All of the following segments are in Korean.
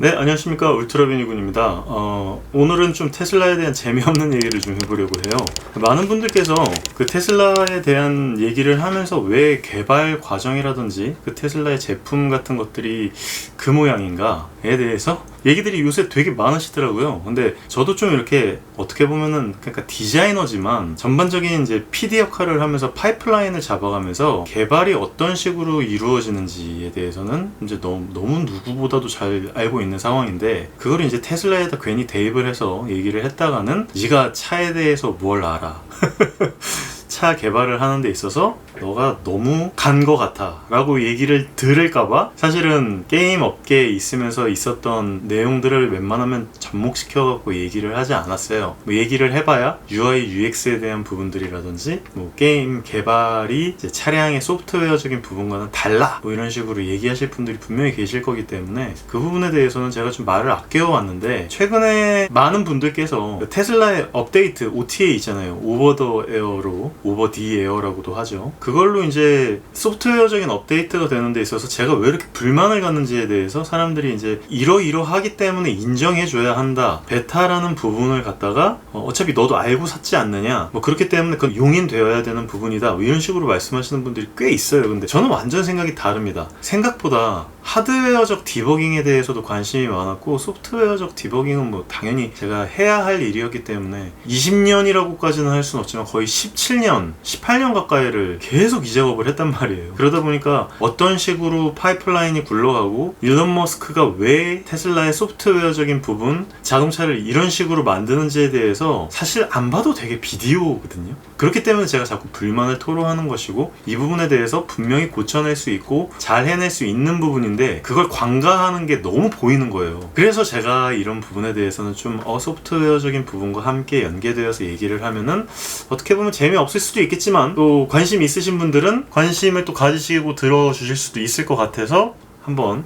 네, 안녕하십니까. 울트라비니군입니다. 오늘은 좀 테슬라에 대한 재미없는 얘기를 좀 해보려고 해요. 많은 분들께서 그 테슬라에 대한 얘기를 하면서 왜 개발 과정이라든지 그 테슬라의 제품 같은 것들이 그 모양인가에 대해서 얘기들이 요새 되게 많으시더라고요. 근데 저도 좀 이렇게 어떻게 보면은 그러니까 디자이너지만 전반적인 이제 PD 역할을 하면서 파이프라인을 잡아가면서 개발이 어떤 식으로 이루어지는지에 대해서는 이제 너무 누구보다도 잘 알고 있는 상황인데, 그걸 이제 테슬라에다 괜히 대입을 해서 얘기를 했다가는 네가 차에 대해서 뭘 알아? 차 개발을 하는 데 있어서 너가 너무 간 거 같아 라고 얘기를 들을까봐 사실은 게임 업계에 있으면서 있었던 내용들을 웬만하면 접목시켜 갖고 얘기를 하지 않았어요. 뭐 얘기를 해봐야 UI, UX에 대한 부분들이라든지 뭐 게임 개발이 이제 차량의 소프트웨어적인 부분과는 달라 뭐 이런 식으로 얘기하실 분들이 분명히 계실 거기 때문에 그 부분에 대해서는 제가 좀 말을 아껴왔는데, 최근에 많은 분들께서 테슬라의 업데이트 OTA 있잖아요. 오버 더 에어로, 오버 디 에어라고도 하죠. 그걸로 이제 소프트웨어적인 업데이트가 되는 데 있어서 제가 왜 이렇게 불만을 갖는지에 대해서 사람들이 이제 이러이러하기 때문에 인정해줘야 한다, 베타라는 부분을 갖다가 어차피 너도 알고 샀지 않느냐, 뭐 그렇기 때문에 그건 용인되어야 되는 부분이다, 뭐 이런 식으로 말씀하시는 분들이 꽤 있어요. 근데 저는 완전 생각이 다릅니다. 생각보다 하드웨어적 디버깅에 대해서도 관심이 많았고, 소프트웨어적 디버깅은 뭐 당연히 제가 해야 할 일이었기 때문에 20년이라고까지는 할 수는 없지만 거의 17년, 18년 가까이를 계속 이 작업을 했단 말이에요. 그러다 보니까 어떤 식으로 파이프라인이 굴러가고 일론 머스크가 왜 테슬라의 소프트웨어적인 부분, 자동차를 이런 식으로 만드는지에 대해서 사실 안 봐도 되게 비디오거든요. 그렇기 때문에 제가 자꾸 불만을 토로하는 것이고, 이 부분에 대해서 분명히 고쳐낼 수 있고 잘 해낼 수 있는 부분인데 그걸 관가하는 게 너무 보이는 거예요. 그래서 제가 이런 부분에 대해서는 좀 소프트웨어적인 부분과 함께 연계되어서 얘기를 하면은 어떻게 보면 재미없을 수도 있겠지만 또 관심 있으신 분들은 관심을 또 가지시고 들어주실 수도 있을 것 같아서 한번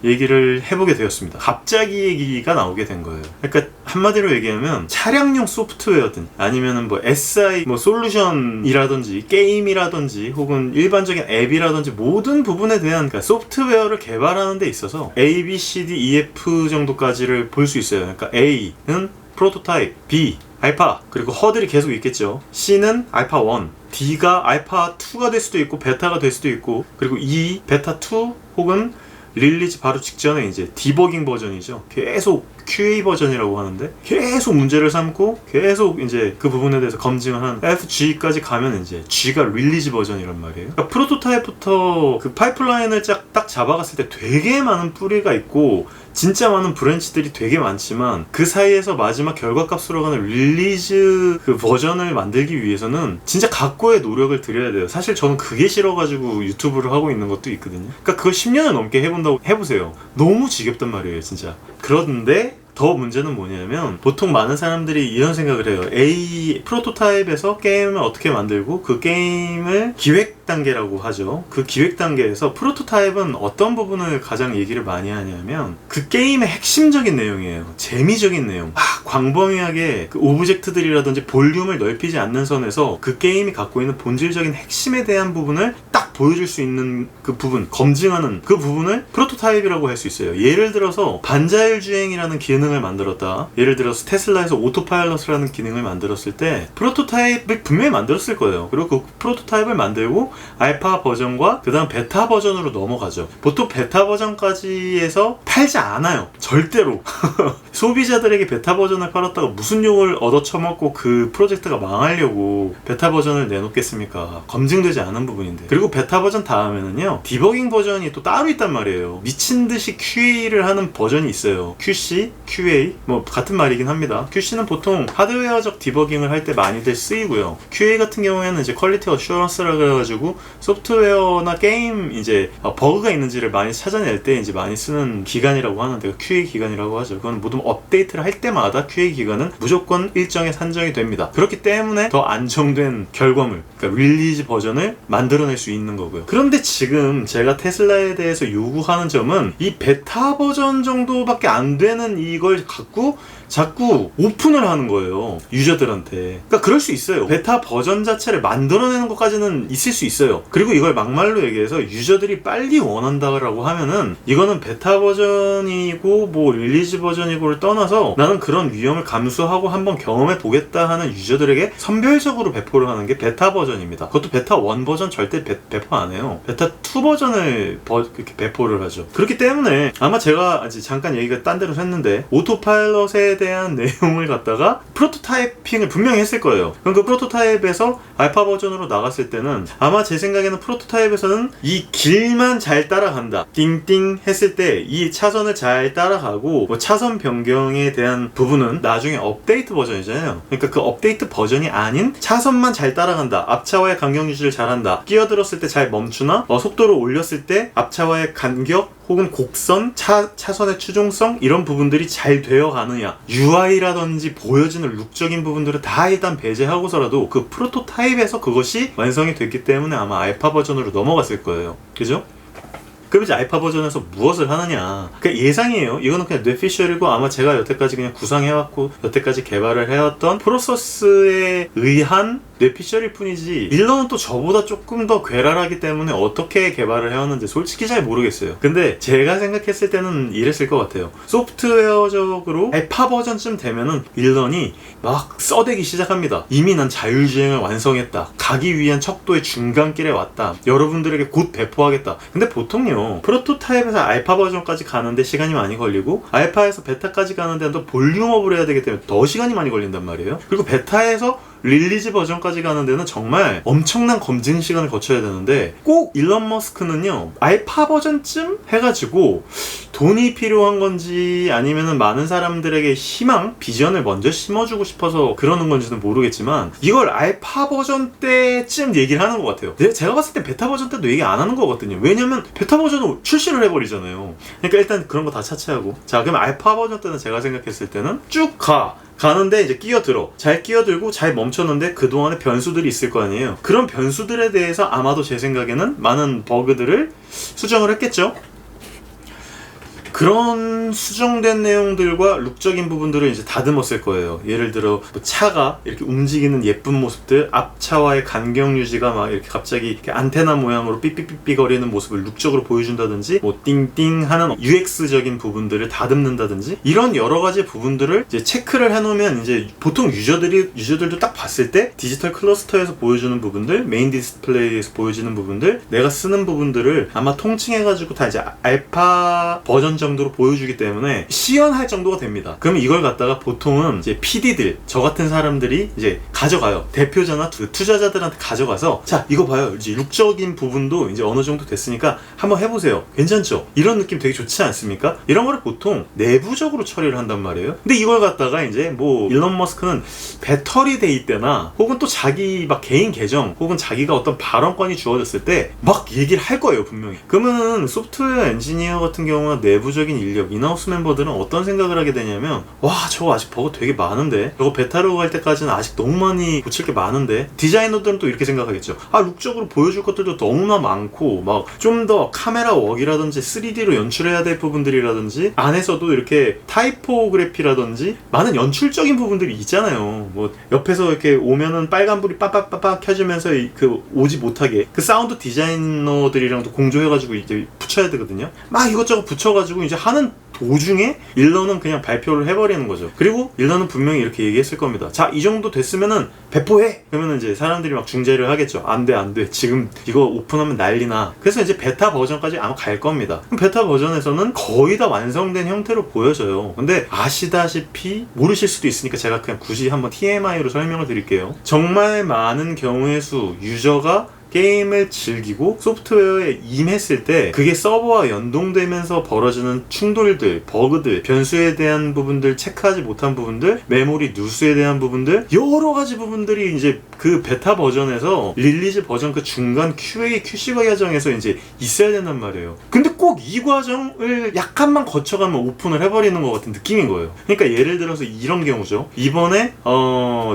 얘기를 해보게 되었습니다. 갑자기 얘기가 나오게 된 거예요. 그러니까 한마디로 얘기하면 차량용 소프트웨어든 아니면은 뭐 SI 뭐 솔루션이라든지 게임이라든지 혹은 일반적인 앱이라든지 모든 부분에 대한 그러니까 소프트웨어를 개발하는 데 있어서 A, B, C, D, E, F 정도까지를 볼 수 있어요. 그러니까 A는 프로토타입, B 알파, 그리고 허들이 계속 있겠죠. C는 알파 1, D가 알파 2가 될 수도 있고 베타가 될 수도 있고, 그리고 E, 베타 2 혹은 릴리즈 바로 직전에 이제 디버깅 버전이죠. 계속 QA 버전이라고 하는데 계속 문제를 삼고 계속 이제 그 부분에 대해서 검증을 하는 FG까지 가면 이제 G가 릴리즈 버전이란 말이에요. 그러니까 프로토타입부터 그 파이프라인을 딱 잡아갔을 때 되게 많은 뿌리가 있고 진짜 많은 브랜치들이 되게 많지만 그 사이에서 마지막 결과값으로 가는 릴리즈 그 버전을 만들기 위해서는 진짜 각고의 노력을 들여야 돼요. 사실 저는 그게 싫어가지고 유튜브를 하고 있는 것도 있거든요. 그러니까 그걸 10년을 넘게 해본다고 해보세요. 너무 지겹단 말이에요, 진짜. 그런데 더 문제는 뭐냐면 보통 많은 사람들이 이런 생각을 해요. A 프로토타입에서 게임을 어떻게 만들고 그 게임을 기획 단계라고 하죠. 그 기획 단계에서 프로토타입은 어떤 부분을 가장 얘기를 많이 하냐면 그 게임의 핵심적인 내용이에요. 재미적인 내용. 광범위하게 그 오브젝트들이라든지 볼륨을 넓히지 않는 선에서 그 게임이 갖고 있는 본질적인 핵심에 대한 부분을 딱 보여줄 수 있는 그 부분, 검증하는 그 부분을 프로토타입이라고 할 수 있어요. 예를 들어서 반자율 주행이라는 기능을 만들었다. 예를 들어서 테슬라에서 오토파일럿이라는 기능을 만들었을 때 프로토타입을 분명히 만들었을 거예요. 그리고 그 프로토타입을 만들고 알파 버전과 그 다음 베타 버전으로 넘어가죠. 보통 베타 버전까지 해서 팔지 않아요. 절대로. 소비자들에게 베타 버전을 팔았다가 무슨 욕을 얻어쳐먹고 그 프로젝트가 망하려고 베타 버전을 내놓겠습니까? 검증되지 않은 부분인데. 그리고 베타 버전 다음에는요, 디버깅 버전이 또 따로 있단 말이에요. 미친듯이 QA를 하는 버전이 있어요. QC, QA 뭐 같은 말이긴 합니다. QC는 보통 하드웨어적 디버깅을 할 때 많이들 쓰이고요. QA 같은 경우에는 이제 퀄리티 어슈런스라고 해가지고 소프트웨어나 게임 이제 버그가 있는지를 많이 찾아낼 때 이제 많이 쓰는 기간이라고 하는데 QA 기간이라고 하죠. 그건 모든 업데이트를 할 때마다 QA 기간은 무조건 일정에 산정이 됩니다. 그렇기 때문에 더 안정된 결과물, 그러니까 릴리즈 버전을 만들어낼 수 있는 거고요. 그런데 지금 제가 테슬라에 대해서 요구하는 점은 이 베타 버전 정도밖에 안 되는 이걸 갖고 자꾸 오픈을 하는 거예요, 유저들한테. 그러니까 그럴 수 있어요. 베타 버전 자체를 만들어내는 것까지는 있을 수 있어요. 그리고 이걸 막말로 얘기해서 유저들이 빨리 원한다라고 하면은 이거는 베타 버전이고 뭐 릴리즈 버전이고를 떠나서 나는 그런 위험을 감수하고 한번 경험해 보겠다 하는 유저들에게 선별적으로 배포를 하는 게 베타 버전입니다. 그것도 베타 1 버전 절대 배포 안 해요. 베타 2 버전을 이렇게 배포를 하죠. 그렇기 때문에 아마 제가 잠깐 얘기가 딴 데로 샜는데 오토파일럿에 대한 내용을 갖다가 프로토타이핑을 분명히 했을 거예요. 그럼 그 프로토타입에서 알파 버전으로 나갔을 때는 아마 제 생각에는 프로토타입에서는 이 길만 잘 따라간다, 띵띵 했을 때 이 차선을 잘 따라가고 뭐 차선 변경에 대한 부분은 나중에 업데이트 버전이잖아요. 그러니까 그 업데이트 버전이 아닌 차선만 잘 따라간다, 앞차와의 간격 유지를 잘한다, 끼어들었을 때 잘 멈추나, 속도를 올렸을 때 앞차와의 간격 혹은 곡선, 차선의 추종성 이런 부분들이 잘 되어 가느냐, UI라든지 보여지는 룩적인 부분들을 다 일단 배제하고서라도 그 프로토타입에서 그것이 완성이 됐기 때문에 아마 알파 버전으로 넘어갔을 거예요. 그죠? 그럼 이제 알파 버전에서 무엇을 하느냐, 그러니까 예상이에요. 이거는 그냥 뇌피셜이고 아마 제가 여태까지 그냥 구상해왔고 여태까지 개발을 해왔던 프로세스에 의한 뇌피셜일 뿐이지, 일러는 또 저보다 조금 더 괴랄하기 때문에 어떻게 개발을 해왔는지 솔직히 잘 모르겠어요. 근데 제가 생각했을 때는 이랬을 것 같아요. 소프트웨어적으로 알파 버전쯤 되면은 일런이 막 써대기 시작합니다. 이미 난 자율주행을 완성했다, 가기 위한 척도의 중간길에 왔다, 여러분들에게 곧 배포하겠다. 근데 보통요, 프로토타입에서 알파 버전까지 가는데 시간이 많이 걸리고 알파에서 베타까지 가는데 또 볼륨업을 해야 되기 때문에 더 시간이 많이 걸린단 말이에요. 그리고 베타에서 릴리즈 버전까지 가는 데는 정말 엄청난 검증 시간을 거쳐야 되는데, 꼭 일론 머스크는요 알파 버전쯤 해가지고 돈이 필요한 건지 아니면은 많은 사람들에게 희망, 비전을 먼저 심어주고 싶어서 그러는 건지는 모르겠지만 이걸 알파 버전 때쯤 얘기를 하는 것 같아요. 제가 봤을 때 베타 버전 때도 얘기 안 하는 거거든요. 왜냐면 베타 버전은 출시를 해버리잖아요. 그러니까 일단 그런 거 다 차치하고, 자 그럼 알파 버전 때는 제가 생각했을 때는 쭉 가는데 이제 끼어들어. 잘 끼어들고 잘 멈췄는데 그동안에 변수들이 있을 거 아니에요. 그런 변수들에 대해서 아마도 제 생각에는 많은 버그들을 수정을 했겠죠. 그런 수정된 내용들과 룩적인 부분들을 이제 다듬었을 거예요. 예를 들어 뭐 차가 이렇게 움직이는 예쁜 모습들, 앞차와의 간격 유지가 막 이렇게 갑자기 이렇게 안테나 모양으로 삐삐삐삐 거리는 모습을 룩적으로 보여준다든지, 뭐 띵띵 하는 UX적인 부분들을 다듬는다든지, 이런 여러 가지 부분들을 이제 체크를 해놓으면 이제 보통 유저들도 딱 봤을 때 디지털 클러스터에서 보여주는 부분들, 메인 디스플레이에서 보여지는 부분들, 내가 쓰는 부분들을 아마 통칭해가지고 다 이제 알파 버전 정도로 보여주기 때문에 시연할 정도가 됩니다. 그럼 이걸 갖다가 보통은 이제 PD들, 저 같은 사람들이 이제 가져가요. 대표자나 투자자들한테 가져가서, 자 이거 봐요, 이제 룩적인 부분도 이제 어느 정도 됐으니까 한번 해보세요. 괜찮죠? 이런 느낌 되게 좋지 않습니까? 이런 거를 보통 내부적으로 처리를 한단 말이에요. 근데 이걸 갖다가 이제 뭐 일론 머스크는 배터리 데이 때나 혹은 또 자기 막 개인 계정 혹은 자기가 어떤 발언권이 주어졌을 때 막 얘기를 할 거예요, 분명히. 그러면 소프트웨어 엔지니어 같은 경우나 내부적인 인력, 인하우스 멤버들은 어떤 생각을 하게 되냐면, 와 저거 아직 버그 되게 많은데, 저거 베타로 갈 때까지는 아직 너무 많이 고칠 게 많은데, 디자이너들은 또 이렇게 생각하겠죠. 룩적으로 보여줄 것들도 너무나 많고 막 좀 더 카메라 웍이라든지 3D로 연출해야 될 부분들이라든지, 안에서도 이렇게 타이포그래피라든지 많은 연출적인 부분들이 있잖아요. 뭐 옆에서 이렇게 오면은 빨간불이 빠빡빠빡 켜지면서 그 오지 못하게 그 사운드 디자이너들이랑도 공조해가지고 이제 붙여야 되거든요. 막 이것저것 붙여가지고 이제 하는 도중에 일런은 그냥 발표를 해버리는 거죠. 그리고 일런은 분명히 이렇게 얘기했을 겁니다. 자, 이 정도 됐으면은 배포해! 그러면은 이제 사람들이 막 중재를 하겠죠. 안 돼. 지금 이거 오픈하면 난리나. 그래서 이제 베타 버전까지 아마 갈 겁니다. 그럼 베타 버전에서는 거의 다 완성된 형태로 보여져요. 근데 아시다시피 모르실 수도 있으니까 제가 그냥 굳이 한번 TMI로 설명을 드릴게요. 정말 많은 경우의 수, 유저가 게임을 즐기고 소프트웨어에 임했을 때 그게 서버와 연동되면서 벌어지는 충돌들, 버그들, 변수에 대한 부분들, 체크하지 못한 부분들, 메모리 누수에 대한 부분들, 여러 가지 부분들이 이제 그 베타 버전에서 릴리즈 버전 그 중간 QA, QC 과정에서 이제 있어야 된단 말이에요. 근데 꼭 꼭 이 과정을 약간만 거쳐가면 오픈을 해버리는 것 같은 느낌인 거예요. 그러니까 예를 들어서 이런 경우죠. 이번에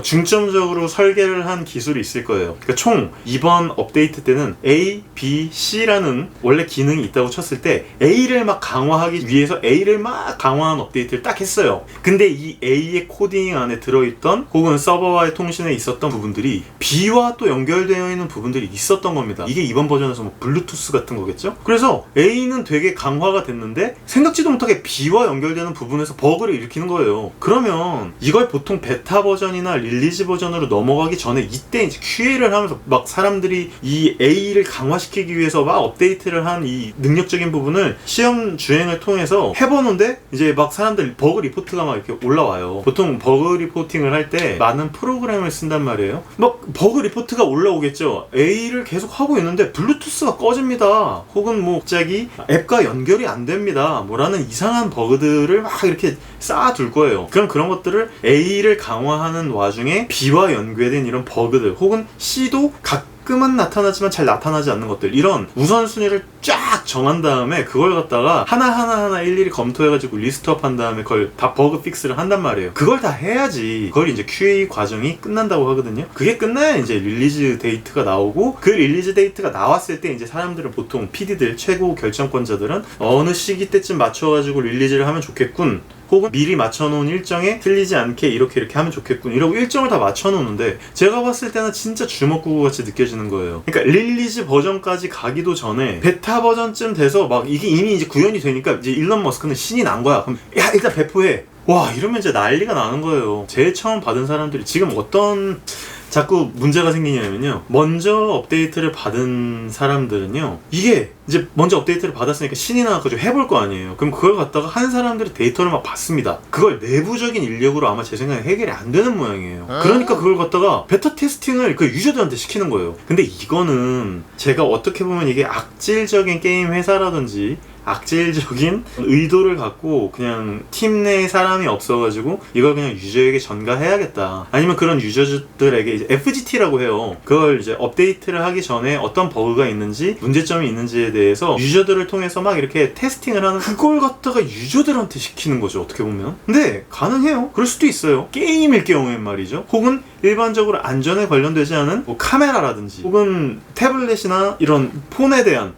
중점적으로 설계를 한 기술이 있을 거예요. 그러니까 총 이번 업데이트 때는 A, B, C라는 원래 기능이 있다고 쳤을 때 A를 막 강화하기 위해서 A를 막 강화한 업데이트를 딱 했어요. 근데 이 A의 코딩 안에 들어있던 혹은 서버와의 통신에 있었던 부분들이 B와 또 연결되어 있는 부분들이 있었던 겁니다. 이게 이번 버전에서 뭐 블루투스 같은 거겠죠? 그래서 A는 되게 강화가 됐는데 생각지도 못하게 B와 연결되는 부분에서 버그를 일으키는 거예요. 그러면 이걸 보통 베타 버전이나 릴리즈 버전으로 넘어가기 전에 이때 이제 QA를 하면서 막 사람들이 이 A를 강화시키기 위해서 막 업데이트를 한 이 능력적인 부분을 시험 주행을 통해서 해보는데 이제 막 사람들 버그 리포트가 막 이렇게 올라와요. 보통 버그 리포팅을 할 때 많은 프로그램을 쓴단 말이에요. 막 버그 리포트가 올라오겠죠. A를 계속 하고 있는데 블루투스가 꺼집니다. 혹은 뭐 갑자기 앱과 연결이 안 됩니다. 뭐라는 이상한 버그들을 막 이렇게 쌓아둘 거예요. 그럼 그런 것들을 A를 강화하는 와중에 B와 연계된 이런 버그들 혹은 C도 가끔은 나타나지만 잘 나타나지 않는 것들, 이런 우선순위를 쫙 정한 다음에 그걸 갖다가 하나하나 일일이 검토해가지고 리스트업 한 다음에 그걸 다 버그 픽스를 한단 말이에요. 그걸 다 해야지 그걸 이제 QA 과정이 끝난다고 하거든요. 그게 끝나야 이제 릴리즈 데이트가 나오고, 그 릴리즈 데이트가 나왔을 때 이제 사람들은 보통 PD들, 최고 결정권자들은 어느 시기 때쯤 맞춰가지고 릴리즈를 하면 좋겠군, 혹은 미리 맞춰놓은 일정에 틀리지 않게 이렇게 하면 좋겠군, 이러고 일정을 다 맞춰놓는데 제가 봤을 때는 진짜 주먹구구 같이 느껴지는 거예요. 그러니까 릴리즈 버전까지 가기도 전에 베타 버전쯤 돼서 막 이게 이미 이제 구현이 되니까 이제 일론 머스크는 신이 난 거야. 그럼 야 일단 배포해. 와 이러면 이제 난리가 나는 거예요. 제일 처음 받은 사람들이 지금 어떤 자꾸 문제가 생기냐면요, 먼저 업데이트를 받은 사람들은요, 이게 이제 먼저 업데이트를 받았으니까 신이 나가지고 해볼 거 아니에요. 그럼 그걸 갖다가 한 사람들이 데이터를 막 받습니다. 그걸 내부적인 인력으로 아마 제 생각에 해결이 안 되는 모양이에요. 그러니까 그걸 갖다가 베타 테스팅을 그 유저들한테 시키는 거예요. 근데 이거는 제가 어떻게 보면 이게 악질적인 게임 회사라든지 악질적인 의도를 갖고 그냥 팀 내에 사람이 없어가지고 이걸 그냥 유저에게 전가해야겠다, 아니면 그런 유저들에게 이제 FGT라고 해요. 그걸 이제 업데이트를 하기 전에 어떤 버그가 있는지 문제점이 있는지에 대해서 유저들을 통해서 막 이렇게 테스팅을 하는, 그걸 갖다가 유저들한테 시키는 거죠, 어떻게 보면. 근데 가능해요. 그럴 수도 있어요. 게임일 경우엔 말이죠. 혹은 일반적으로 안전에 관련되지 않은 뭐 카메라라든지 혹은 태블릿이나 이런 폰에 대한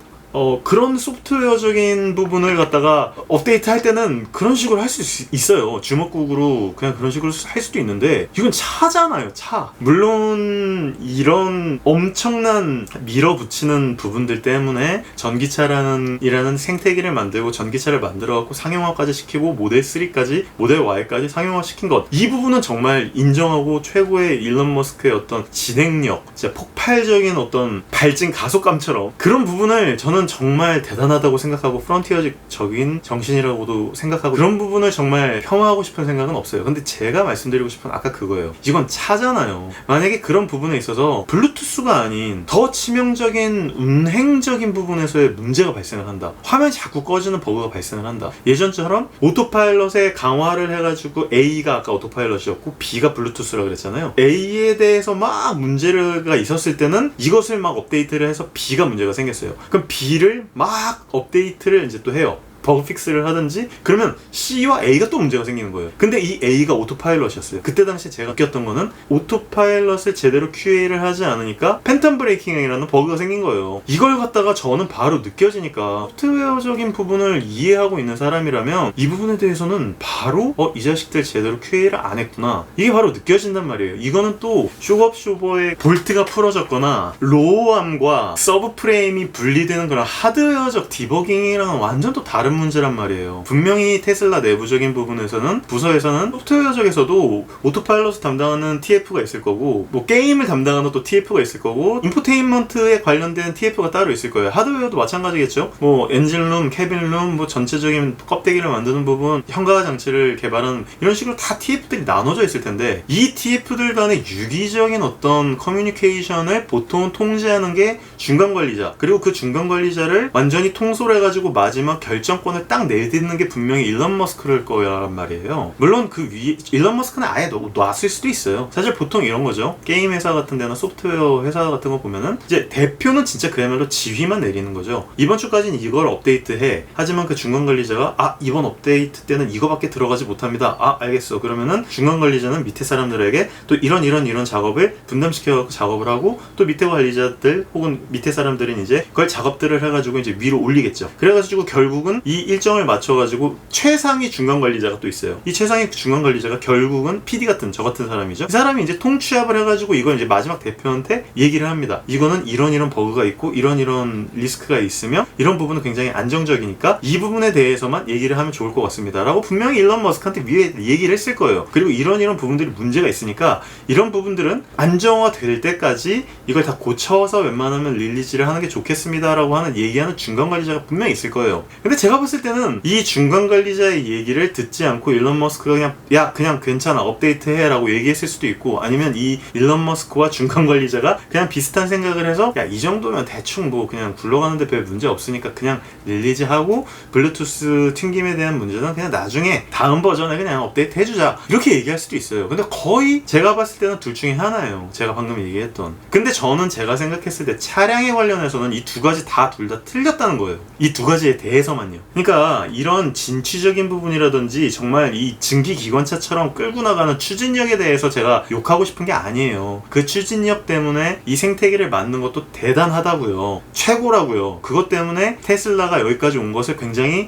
그런 소프트웨어적인 부분을 갖다가 업데이트 할 때는 그런 식으로 할 수 있어요. 주먹국으로 그냥 그런 식으로 할 수도 있는데, 이건 차잖아요, 차. 물론 이런 엄청난 밀어붙이는 부분들 때문에 전기차라는 생태계를 만들고 전기차를 만들어갖고 상용화까지 시키고 모델 3까지 모델 Y까지 상용화 시킨 것, 이 부분은 정말 인정하고 최고의 일론 머스크의 어떤 진행력, 진짜 폭발적인 어떤 발진 가속감처럼 그런 부분을 저는 정말 대단하다고 생각하고 프론티어적인 정신이라고도 생각하고, 그런 부분을 정말 폄하하고 싶은 생각은 없어요. 근데 제가 말씀드리고 싶은 아까 그거예요. 이건 차잖아요. 만약에 그런 부분에 있어서 블루투스가 아닌 더 치명적인 운행적인 부분에서의 문제가 발생을 한다, 화면이 자꾸 꺼지는 버그가 발생을 한다, 예전처럼 오토파일럿에 강화를 해가지고 A가 아까 오토파일럿이었고 B가 블루투스라고 그랬잖아요. A에 대해서 막 문제가 있었을 때는 이것을 막 업데이트를 해서 B가 문제가 생겼어요. 그럼 B를 막 업데이트를 이제 또 해요. 버그 픽스를 하든지, 그러면 C와 A가 또 문제가 생기는 거예요. 근데 이 A가 오토파일럿이었어요. 그때 당시에 제가 느꼈던 거는 오토파일럿을 제대로 QA를 하지 않으니까 팬텀 브레이킹이라는 버그가 생긴 거예요. 이걸 갖다가 저는 바로 느껴지니까, 소프트웨어적인 부분을 이해하고 있는 사람이라면 이 부분에 대해서는 바로 이 자식들 제대로 QA를 안 했구나, 이게 바로 느껴진단 말이에요. 이거는 또 쇼업쇼버의 볼트가 풀어졌거나 로우암과 서브 프레임이 분리되는 그런 하드웨어적 디버깅이랑은 완전 또 다른 문제란 말이에요. 분명히 테슬라 내부적인 부분에서는, 부서에서는 소프트웨어적에서도 오토파일럿을 담당하는 TF가 있을 거고, 뭐 게임을 담당하는 또 TF가 있을 거고, 인포테인먼트에 관련된 TF가 따로 있을 거예요. 하드웨어도 마찬가지겠죠. 뭐 엔진룸, 캐빈룸, 뭐 전체적인 껍데기를 만드는 부분, 현가화 장치를 개발하는, 이런 식으로 다 TF들이 나눠져 있을 텐데, 이 TF들 간의 유기적인 어떤 커뮤니케이션을 보통 통제하는 게 중간 관리자, 그리고 그 중간 관리자를 완전히 통솔해가지고 마지막 결정권을 경영권을 딱 내딛는 게 분명히 일론 머스크일 거란 말이에요. 물론 그 위에 일론 머스크는 아예 놨을 수도 있어요. 사실 보통 이런 거죠. 게임 회사 같은 데나 소프트웨어 회사 같은 거 보면은 이제 대표는 진짜 그야말로 지휘만 내리는 거죠. 이번 주까지는 이걸 업데이트해. 하지만 그 중간 관리자가 이번 업데이트 때는 이거밖에 들어가지 못합니다. 알겠어. 그러면은 중간 관리자는 밑에 사람들에게 또 이런 작업을 분담시켜 작업을 하고, 또 밑에 관리자들 혹은 밑에 사람들은 이제 그걸 작업들을 해가지고 이제 위로 올리겠죠. 그래가지고 결국은 이 일정을 맞춰가지고 최상위 중간 관리자가 또 있어요. 이 최상위 중간 관리자가 결국은 PD 같은 저 같은 사람이죠. 이 사람이 이제 통취합을 해가지고 이걸 이제 마지막 대표한테 얘기를 합니다. 이거는 이런 버그가 있고 이런 리스크가 있으며 이런 부분은 굉장히 안정적이니까 이 부분에 대해서만 얘기를 하면 좋을 것 같습니다 라고 분명히 일론 머스크한테 위에 얘기를 했을 거예요. 그리고 이런 부분들이 문제가 있으니까 이런 부분들은 안정화될 때까지 이걸 다 고쳐서 웬만하면 릴리즈를 하는 게 좋겠습니다 라고 하는 얘기하는 중간 관리자가 분명히 있을 거예요. 근데 제가 봤을 때는 이 중간 관리자의 얘기를 듣지 않고 일론 머스크가 그냥 괜찮아 업데이트 해 라고 얘기했을 수도 있고, 아니면 이 일론 머스크와 중간 관리자가 그냥 비슷한 생각을 해서 이 정도면 대충 뭐 그냥 굴러가는데 별 문제 없으니까 그냥 릴리즈하고 블루투스 튕김에 대한 문제는 그냥 나중에 다음 버전에 그냥 업데이트 해주자 이렇게 얘기할 수도 있어요. 근데 거의 제가 봤을 때는 둘 중에 하나예요. 제가 방금 얘기했던. 근데 저는 제가 생각했을 때 차량에 관련해서는 이 두 가지 둘 다 틀렸다는 거예요. 이 두 가지에 대해서만요. 그러니까 이런 진취적인 부분이라든지 정말 이 증기기관차처럼 끌고 나가는 추진력에 대해서 제가 욕하고 싶은 게 아니에요. 그 추진력 때문에 이 생태계를 만든 것도 대단하다고요. 최고라고요. 그것 때문에 테슬라가 여기까지 온 것을 굉장히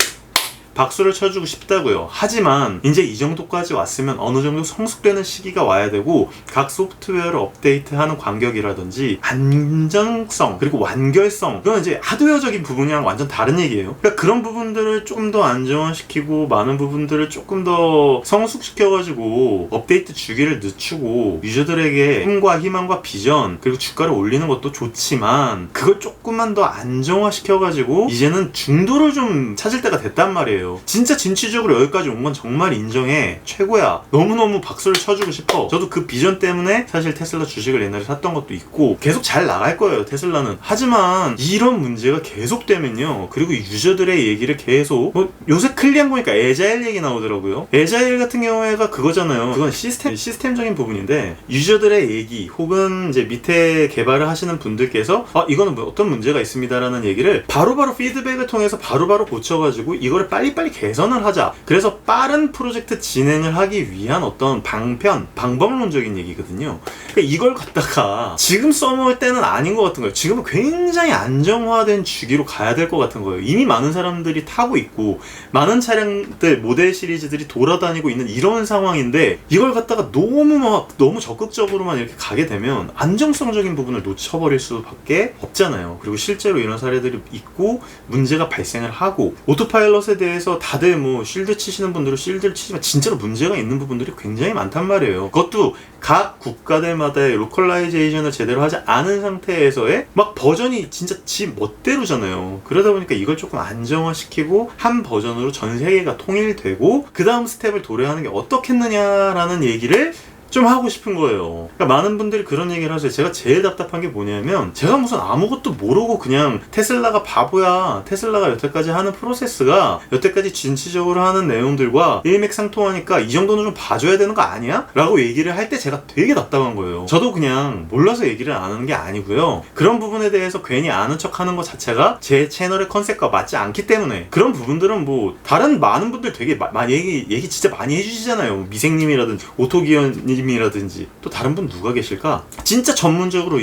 박수를 쳐주고 싶다고요. 하지만 이제 이 정도까지 왔으면 어느 정도 성숙되는 시기가 와야 되고, 각 소프트웨어를 업데이트하는 간격이라든지 안정성 그리고 완결성, 그건 이제 하드웨어적인 부분이랑 완전 다른 얘기예요. 그러니까 그런 부분들을 좀 더 안정화시키고 많은 부분들을 조금 더 성숙시켜가지고 업데이트 주기를 늦추고 유저들에게 꿈과 희망과 비전 그리고 주가를 올리는 것도 좋지만, 그걸 조금만 더 안정화시켜가지고 이제는 중도를 좀 찾을 때가 됐단 말이에요. 진짜 진취적으로 여기까지 온 건 정말 인정해. 최고야. 너무너무 박수를 쳐주고 싶어. 저도 그 비전 때문에 사실 테슬라 주식을 옛날에 샀던 것도 있고 계속 잘 나갈 거예요, 테슬라는. 하지만 이런 문제가 계속되면요, 그리고 유저들의 얘기를 계속 요새 클리앙 보니까 에자일 얘기 나오더라고요. 에자일 같은 경우에가 그거잖아요. 그건 시스템적인 부분인데, 유저들의 얘기 혹은 이제 밑에 개발을 하시는 분들께서 이거는 어떤 문제가 있습니다라는 얘기를 바로바로 피드백을 통해서 바로바로 고쳐가지고 이거를 빨리 개선을 하자. 그래서 빠른 프로젝트 진행을 하기 위한 어떤 방법론적인 얘기거든요. 그러니까 이걸 갖다가 지금 써먹을 때는 아닌 것 같은 거예요. 지금은 굉장히 안정화된 주기로 가야 될 것 같은 거예요. 이미 많은 사람들이 타고 있고 많은 차량들 모델 시리즈들이 돌아다니고 있는 이런 상황인데, 이걸 갖다가 너무 적극적으로만 이렇게 가게 되면 안정성적인 부분을 놓쳐버릴 수밖에 없잖아요. 그리고 실제로 이런 사례들이 있고 문제가 발생을 하고, 오토파일럿에 대해서 다들 뭐 쉴드 치시는 분들은 쉴드를 치지만 진짜로 문제가 있는 부분들이 굉장히 많단 말이에요. 그것도 각 국가들마다의 로컬라이제이션을 제대로 하지 않은 상태에서의 막 버전이 진짜 지 멋대로잖아요. 그러다 보니까 이걸 조금 안정화시키고 한 버전으로 전 세계가 통일되고 그 다음 스텝을 도래하는 게 어떻겠느냐라는 얘기를 좀 하고 싶은 거예요. 그러니까 많은 분들이 그런 얘기를 하세요. 제가 제일 답답한 게 뭐냐면, 제가 무슨 아무것도 모르고 그냥 테슬라가 바보야, 테슬라가 여태까지 하는 프로세스가 여태까지 진취적으로 하는 내용들과 일맥상통하니까 이 정도는 좀 봐줘야 되는 거 아니야? 라고 얘기를 할 때 제가 되게 답답한 거예요. 저도 그냥 몰라서 얘기를 안 하는 게 아니고요, 그런 부분에 대해서 괜히 아는 척 하는 것 자체가 제 채널의 컨셉과 맞지 않기 때문에, 그런 부분들은 뭐 다른 많은 분들 되게 많이 얘기 진짜 많이 해주시잖아요. 미생님이라든지 오토기현님 이라든지 또 다른 분 누가 계실까? 진짜 전문적으로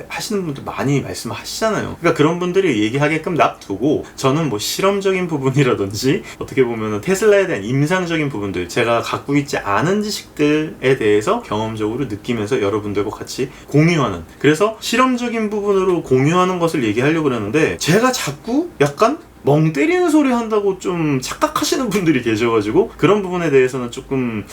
하시는 분들 많이 말씀하시잖아요. 그러니까 그런 분들이 얘기하게끔 놔두고, 저는 뭐 실험적인 부분이라든지 어떻게 보면 테슬라에 대한 임상적인 부분들, 제가 갖고 있지 않은 지식들에 대해서 경험적으로 느끼면서 여러분들과 같이 공유하는, 그래서 실험적인 부분으로 공유하는 것을 얘기하려고 그러는데, 제가 자꾸 약간 멍 때리는 소리 한다고 좀 착각하시는 분들이 계셔가지고, 그런 부분에 대해서는 조금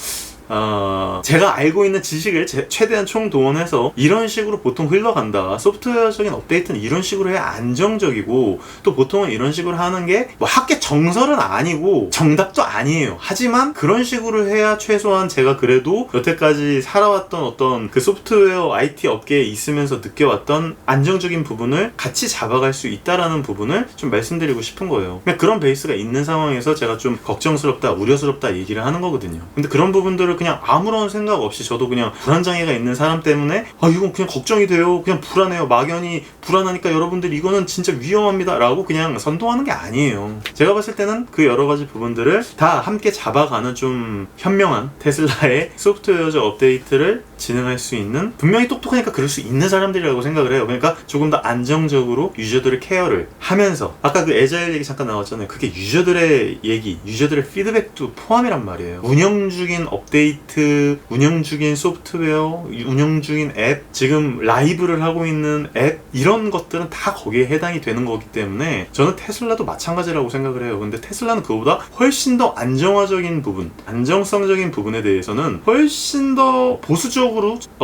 제가 알고 있는 지식을 최대한 총동원해서 이런 식으로 보통 흘러간다. 소프트웨어적인 업데이트는 이런 식으로 해야 안정적이고, 또 보통은 이런 식으로 하는 게 뭐 학계 정설은 아니고 정답도 아니에요. 하지만 그런 식으로 해야 최소한 제가 그래도 여태까지 살아왔던 어떤 그 소프트웨어 IT 업계에 있으면서 느껴왔던 안정적인 부분을 같이 잡아갈 수 있다라는 부분을 좀 말씀드리고 싶은 거예요. 그냥 그런 베이스가 있는 상황에서 제가 좀 걱정스럽다, 우려스럽다 얘기를 하는 거거든요. 근데 그런 부분들을 그냥 아무런 생각 없이, 저도 그냥 불안장애가 있는 사람 때문에 이건 그냥 걱정이 돼요, 그냥 불안해요, 막연히 불안하니까 여러분들 이거는 진짜 위험합니다 라고 그냥 선동하는 게 아니에요. 제가 봤을 때는 그 여러 가지 부분들을 다 함께 잡아가는 좀 현명한 테슬라의 소프트웨어적 업데이트를 진행할 수 있는, 분명히 똑똑하니까 그럴 수 있는 사람들이라고 생각을 해요. 그러니까 조금 더 안정적으로 유저들의 케어를 하면서, 아까 그 애자일 얘기 잠깐 나왔잖아요. 그게 유저들의 얘기, 유저들의 피드백도 포함이란 말이에요. 운영 중인 업데이트, 운영 중인 소프트웨어, 운영 중인 앱, 지금 라이브를 하고 있는 앱, 이런 것들은 다 거기에 해당이 되는 거기 때문에 저는 테슬라도 마찬가지라고 생각을 해요. 근데 테슬라는 그거보다 훨씬 더 안정화적인 부분, 안정성적인 부분에 대해서는 훨씬 더 보수적으로,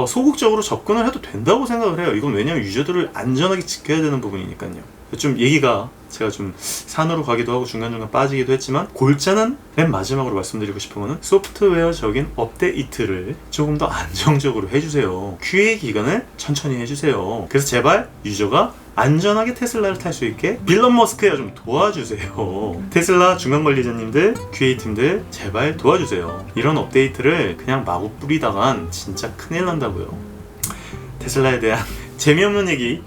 소극적으로 접근을 해도 된다고 생각을 해요. 이건 왜냐면 유저들을 안전하게 지켜야 되는 부분이니까요. 좀 얘기가 제가 좀 산으로 가기도 하고 중간중간 빠지기도 했지만, 골자는 맨 마지막으로 말씀드리고 싶은 거는 소프트웨어적인 업데이트를 조금 더 안정적으로 해주세요. QA 기간을 천천히 해주세요. 그래서 제발 유저가 안전하게 테슬라를 탈 수 있게 빌런 머스크야 좀 도와주세요. 테슬라 중간 관리자님들, QA팀들 제발 도와주세요. 이런 업데이트를 그냥 마구 뿌리다간 진짜 큰일 난다고요. 테슬라에 대한 재미없는 얘기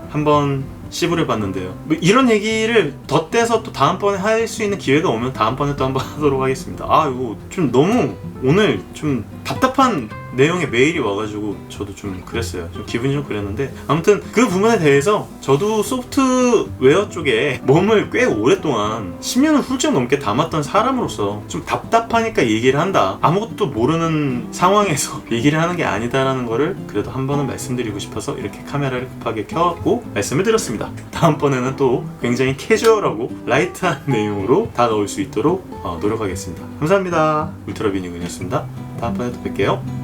한번 씹으려 봤는데요. 뭐 이런 얘기를 덧대서 또 다음번에 할 수 있는 기회가 오면 다음번에 또 한번 하도록 하겠습니다. 이거 좀 너무 오늘 좀 답답한 내용의 메일이 와가지고 저도 좀 그랬어요. 좀 기분이 좀 그랬는데, 아무튼 그 부분에 대해서 저도 소프트웨어 쪽에 몸을 꽤 오랫동안 10년을 훌쩍 넘게 담았던 사람으로서 좀 답답하니까 얘기를 한다, 아무것도 모르는 상황에서 얘기를 하는 게 아니다라는 거를 그래도 한 번은 말씀드리고 싶어서 이렇게 카메라를 급하게 켜갖고 말씀을 드렸습니다. 다음번에는 또 굉장히 캐주얼하고 라이트한 내용으로 다가올 수 있도록 노력하겠습니다. 감사합니다. 울트라비니군이었습니다. 다음번에 또 뵐게요.